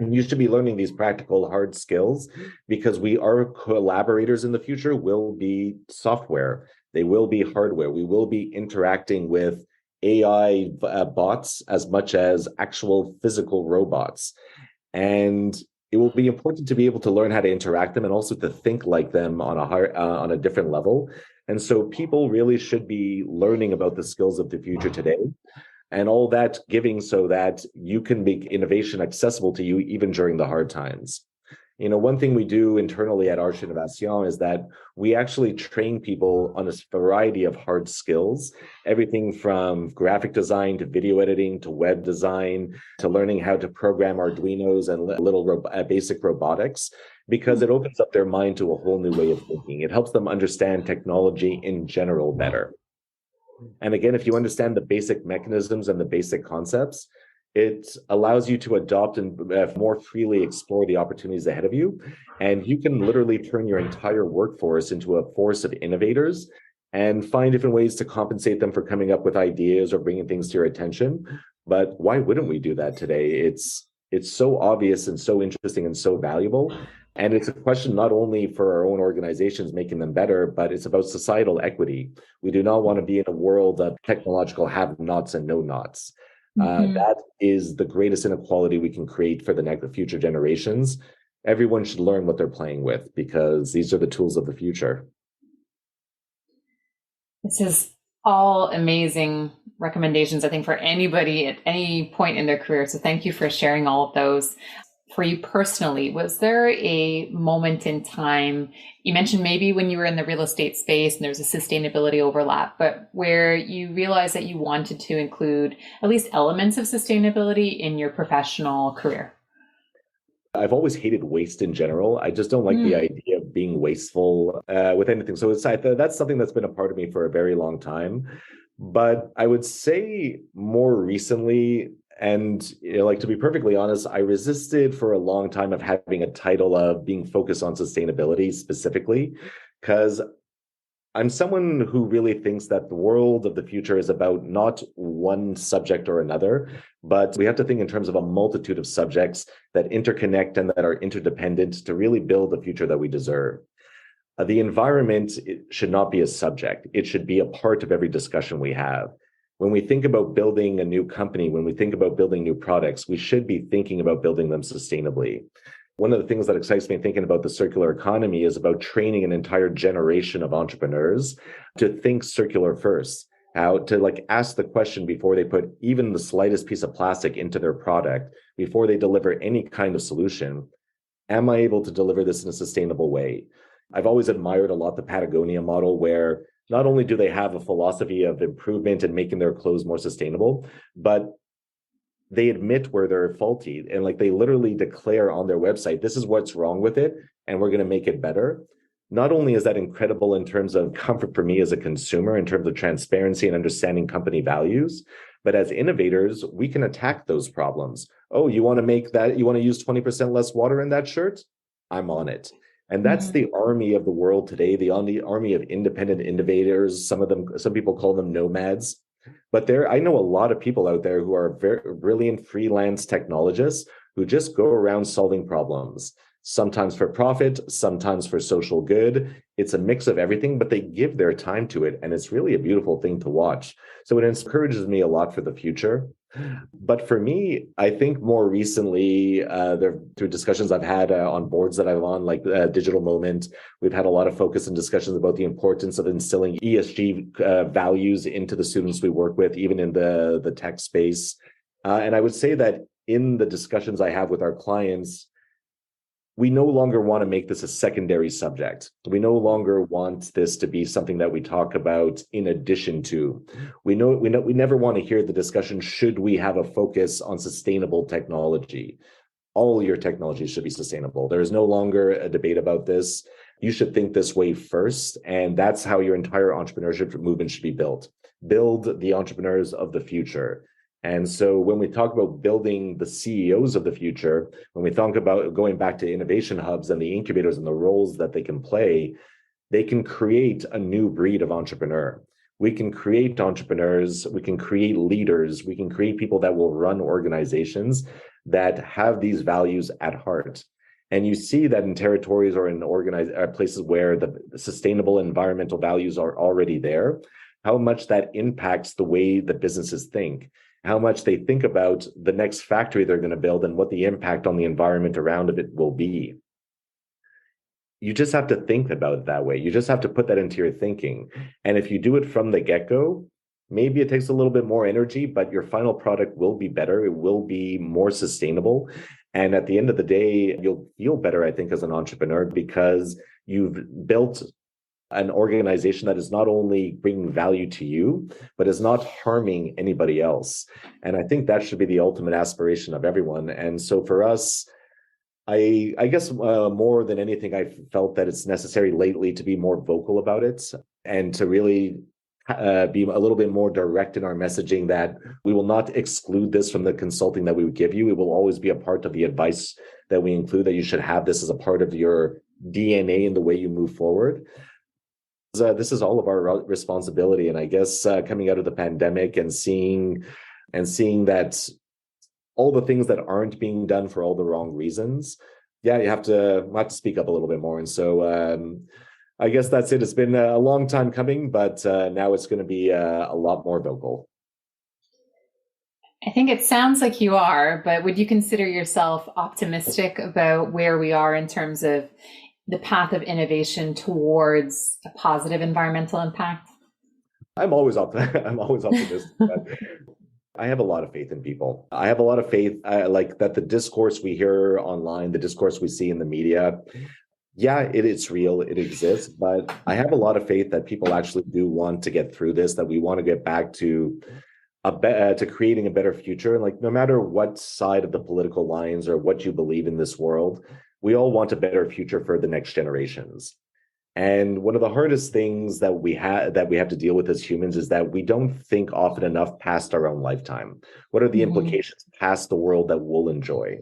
And you should be learning these practical hard skills because our collaborators in the future will be software. They will be hardware. We will be interacting with AI bots as much as actual physical robots. And it will be important to be able to learn how to interact them and also to think like them on a different level. And so people really should be learning about the skills of the future today. And all that giving so that you can make innovation accessible to you even during the hard times. One thing we do internally at Arche Innovation is that we actually train people on a variety of hard skills, everything from graphic design to video editing to web design to learning how to program Arduinos and basic robotics, because it opens up their mind to a whole new way of thinking. It helps them understand technology in general better. And again, if you understand the basic mechanisms and the basic concepts, it allows you to adopt and more freely explore the opportunities ahead of you. And you can literally turn your entire workforce into a force of innovators and find different ways to compensate them for coming up with ideas or bringing things to your attention. But why wouldn't we do that today? It's so obvious and so interesting and so valuable. And it's a question not only for our own organizations making them better, but it's about societal equity. We do not want to be in a world of technological have-nots and no-nots. Mhm. That is the greatest inequality we can create for the next future generations. Everyone should learn what they're playing with because these are the tools of the future. This is all amazing recommendations, I think, for anybody at any point in their career. So thank you for sharing all of those. For you personally, was there a moment in time, you mentioned maybe when you were in the real estate space and there's a sustainability overlap, but where you realized that you wanted to include at least elements of sustainability in your professional career? I've always hated waste in general. I just don't like the Mm. idea of being wasteful with anything. So that's something that's been a part of me for a very long time. But I would say more recently, and like to be perfectly honest, I resisted for a long time of having a title of being focused on sustainability specifically, because I'm someone who really thinks that the world of the future is about not one subject or another, but we have to think in terms of a multitude of subjects that interconnect and that are interdependent to really build the future that we deserve. The environment should not be a subject. It should be a part of every discussion we have. When we think about building a new company, when we think about building new products, we should be thinking about building them sustainably. One of the things that excites me thinking about the circular economy is about training an entire generation of entrepreneurs to think circular first, how to like ask the question before they put even the slightest piece of plastic into their product, before they deliver any kind of solution. Am I able to deliver this in a sustainable way? I've always admired a lot the Patagonia model, where not only do they have a philosophy of improvement and making their clothes more sustainable, but they admit where they're faulty and like they literally declare on their website, this is what's wrong with it, and we're going to make it better. Not only is that incredible in terms of comfort for me as a consumer, in terms of transparency and understanding company values, but as innovators, we can attack those problems. Oh, you want to make that, you want to use 20% less water in that shirt? I'm on it. And that's Mhm. the army of the world today, the army of independent innovators. Some people call them nomads. But I know a lot of people out there who are very brilliant freelance technologists who just go around solving problems, sometimes for profit, sometimes for social good. It's a mix of everything, but they give their time to it. And it's really a beautiful thing to watch. So it encourages me a lot for the future. But for me, I think more recently, through discussions I've had on boards that I'm on, like Digital Moment, we've had a lot of focus and discussions about the importance of instilling ESG values into the students we work with, even in the tech space. And I would say that in the discussions I have with our clients, we no longer want to make this a secondary subject. We no longer want this to be something that we talk about in addition to. We never want to hear the discussion, should we have a focus on sustainable technology? All your technologies should be sustainable. There is no longer a debate about this. You should think this way first. And that's how your entire entrepreneurship movement should be built. Build the entrepreneurs of the future. And so when we talk about building the CEOs of the future, when we talk about going back to innovation hubs and the incubators and the roles that they can create a new breed of entrepreneur. We can create entrepreneurs, we can create leaders, we can create people that will run organizations that have these values at heart. And you see that in territories or in places where the sustainable environmental values are already there, how much that impacts the way the businesses think, how much they think about the next factory they're going to build and what the impact on the environment around it will be. You just have to think about it that way. You just have to put that into your thinking. And if you do it from the get-go, maybe it takes a little bit more energy, but your final product will be better. It will be more sustainable. And at the end of the day, you'll feel better, I think, as an entrepreneur because you've built an organization that is not only bringing value to you, but is not harming anybody else. And I think that should be the ultimate aspiration of everyone. And so for us, I guess more than anything, I felt that it's necessary lately to be more vocal about it and to really be a little bit more direct in our messaging that we will not exclude this from the consulting that we would give you. It will always be a part of the advice that we include, that you should have this as a part of your DNA in the way you move forward. This is all of our responsibility. And I guess coming out of the pandemic and seeing that all the things that aren't being done for all the wrong reasons, yeah, you have to speak up a little bit more. And so I guess that's it. It's been a long time coming, but now it's going to be a lot more vocal. I think it sounds like you are, but would you consider yourself optimistic about where we are in terms of the path of innovation towards a positive environmental impact? I'm always optimistic. But I have a lot of faith in people. I have a lot of faith, like that the discourse we hear online, the discourse we see in the media, yeah, it's real, it exists, but I have a lot of faith that people actually do want to get through this, that we want to get back to to creating a better future. Like no matter what side of the political lines or what you believe in this world, we all want a better future for the next generations. And one of the hardest things that we have to deal with as humans is that we don't think often enough past our own lifetime. What are the Mm-hmm. implications past the world that we'll enjoy?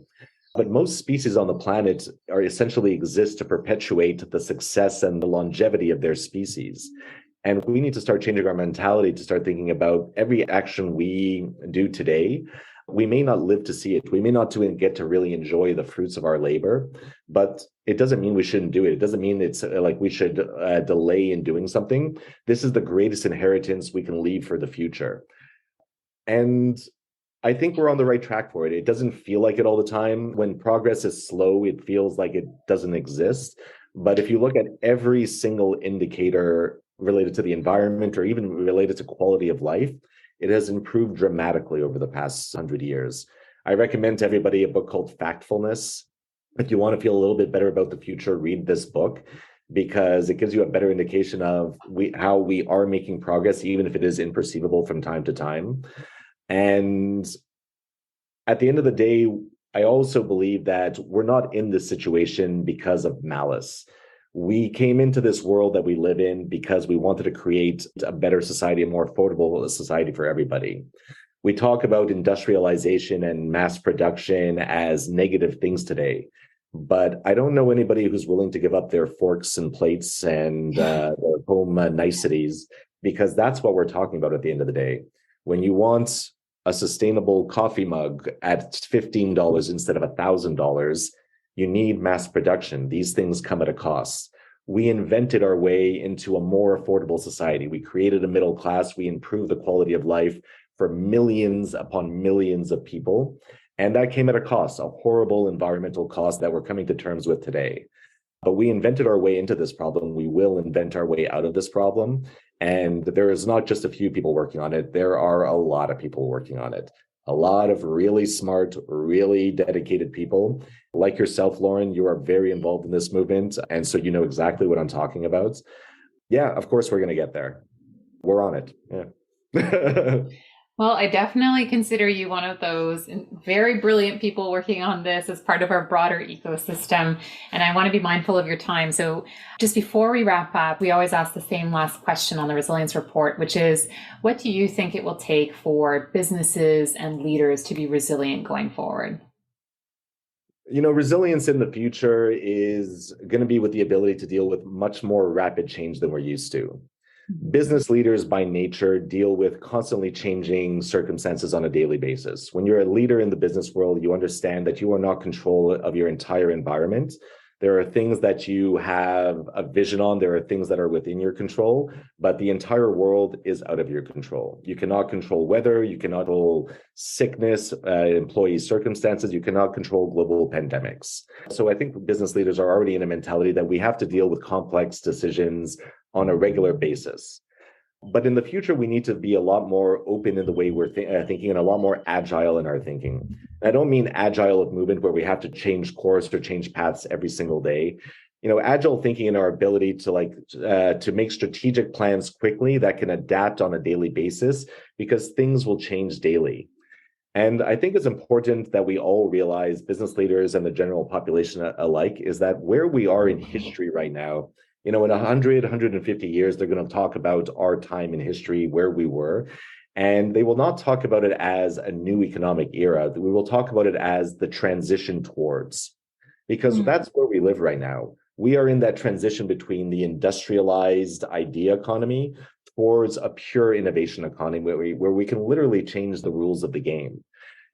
But most species on the planet are essentially exist to perpetuate the success and the longevity of their species. And we need to start changing our mentality to start thinking about every action we do today. We may not live to see it. We may not get to really enjoy the fruits of our labor, but it doesn't mean we shouldn't do it. It doesn't mean it's like we should delay in doing something. This is the greatest inheritance we can leave for the future. And I think we're on the right track for it. It doesn't feel like it all the time. When progress is slow, it feels like it doesn't exist. But if you look at every single indicator related to the environment or even related to quality of life, it has improved dramatically over the past 100 years. I recommend to everybody a book called Factfulness. If you want to feel a little bit better about the future, read this book because it gives you a better indication of how we are making progress, even if it is imperceivable from time to time. And at the end of the day, I also believe that we're not in this situation because of malice. We came into this world that we live in because we wanted to create a better society, a more affordable society for everybody. We talk about industrialization and mass production as negative things today, but I don't know anybody who's willing to give up their forks and plates and their home niceties, because that's what we're talking about at the end of the day. When you want a sustainable coffee mug at $15 instead of $1,000, you need mass production. These things come at a cost. We invented our way into a more affordable society. We created a middle class. We improved the quality of life for millions upon millions of people. And that came at a cost, a horrible environmental cost that we're coming to terms with today. But we invented our way into this problem. We will invent our way out of this problem. And there is not just a few people working on it. There are a lot of people working on it. A lot of really smart, really dedicated people like yourself, Lauren. You are very involved in this movement. And so you know exactly what I'm talking about. Yeah, of course, we're going to get there. We're on it. Yeah. Well, I definitely consider you one of those very brilliant people working on this as part of our broader ecosystem. And I want to be mindful of your time. So just before we wrap up, we always ask the same last question on the resilience report, which is, what do you think it will take for businesses and leaders to be resilient going forward? Resilience in the future is going to be with the ability to deal with much more rapid change than we're used to. Business leaders by nature deal with constantly changing circumstances on a daily basis. When you're a leader in the business world, you understand that you are not in control of your entire environment. There are things that you have a vision on. There are things that are within your control, but the entire world is out of your control. You cannot control weather. You cannot control sickness, employee circumstances. You cannot control global pandemics. So I think business leaders are already in a mentality that we have to deal with complex decisions on a regular basis. But in the future, we need to be a lot more open in the way we're thinking and a lot more agile in our thinking. I don't mean agile of movement where we have to change course or change paths every single day. Agile thinking in our ability to make strategic plans quickly that can adapt on a daily basis because things will change daily. And I think it's important that we all realize, business leaders and the general population alike, is that where we are in history right now, in 100, 150 years, they're going to talk about our time in history, where we were. And they will not talk about it as a new economic era. We will talk about it as the transition towards, because that's where we live right now. We are in that transition between the industrialized idea economy towards a pure innovation economy where we can literally change the rules of the game.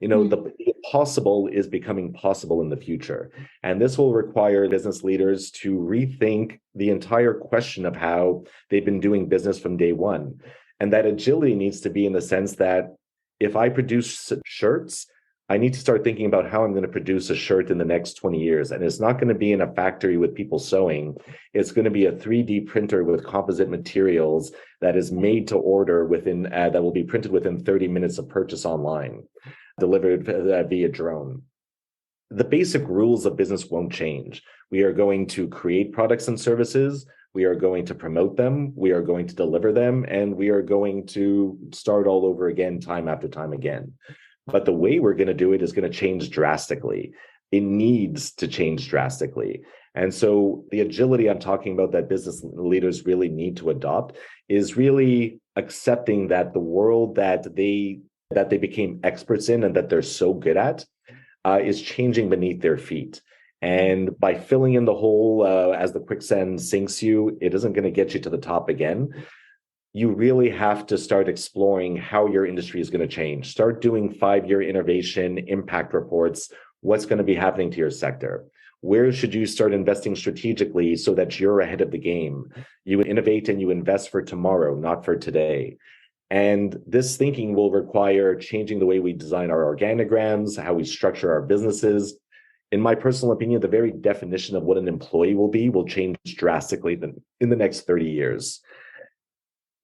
The possible is becoming possible in the future. And this will require business leaders to rethink the entire question of how they've been doing business from day one. And that agility needs to be in the sense that if I produce shirts, I need to start thinking about how I'm going to produce a shirt in the next 20 years. And it's not going to be in a factory with people sewing. It's going to be a 3D printer with composite materials that is made to order that will be printed within 30 minutes of purchase online, delivered via drone. The basic rules of business won't change. We are going to create products and services. We are going to promote them. We are going to deliver them. And we are going to start all over again, time after time again. But the way we're going to do it is going to change drastically. It needs to change drastically. And so the agility I'm talking about that business leaders really need to adopt is really accepting that the world that they became experts in and that they're so good at is changing beneath their feet. And by filling in the hole as the quicksand sinks you, it isn't going to get you to the top again. You really have to start exploring how your industry is going to change. Start doing 5-year innovation impact reports. What's going to be happening to your sector? Where should you start investing strategically so that you're ahead of the game? You innovate and you invest for tomorrow, not for today. And this thinking will require changing the way we design our organograms, how we structure our businesses. In my personal opinion, the very definition of what an employee will change drastically in the next 30 years.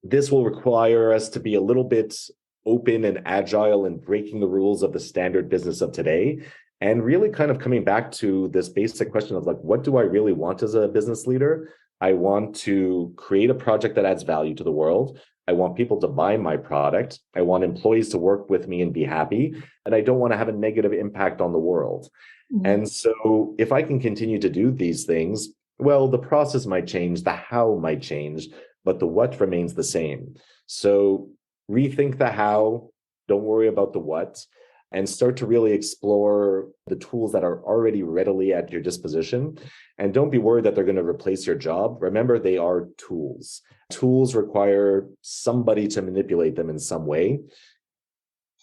This will require us to be a little bit open and agile and breaking the rules of the standard business of today, and really kind of coming back to this basic question of like, what do I really want as a business leader? I want to create a project that adds value to the world. I want people to buy my product. I want employees to work with me and be happy. And I don't want to have a negative impact on the world. Mm-hmm. And so if I can continue to do these things, well, the process might change, the how might change, but the what remains the same. So rethink the how, don't worry about the what, and start to really explore the tools that are already readily at your disposition. And don't be worried that they're going to replace your job. Remember, they are tools. Tools require somebody to manipulate them in some way.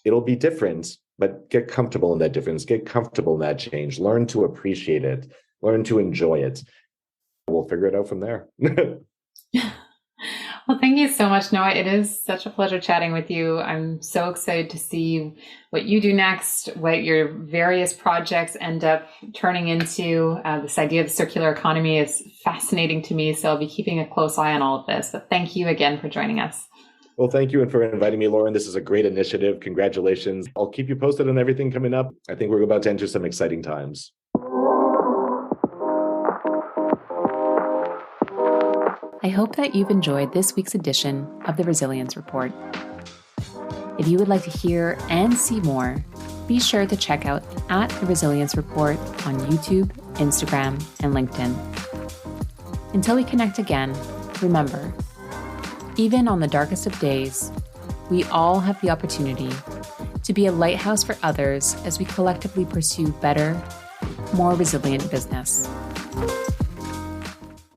It'll be different, but get comfortable in that difference. Get comfortable in that change. Learn to appreciate it. Learn to enjoy it. We'll figure it out from there. Well, thank you so much, Noah. It is such a pleasure chatting with you. I'm so excited to see what you do next, what your various projects end up turning into. This idea of the circular economy is fascinating to me, so I'll be keeping a close eye on all of this. But thank you again for joining us. Well, thank you and for inviting me, Lauren. This is a great initiative. Congratulations. I'll keep you posted on everything coming up. I think we're about to enter some exciting times. I hope that you've enjoyed this week's edition of the Resilience Report. If you would like to hear and see more, be sure to check out @The Resilience Report on YouTube, Instagram, and LinkedIn. Until we connect again, remember, even on the darkest of days, we all have the opportunity to be a lighthouse for others as we collectively pursue better, more resilient business.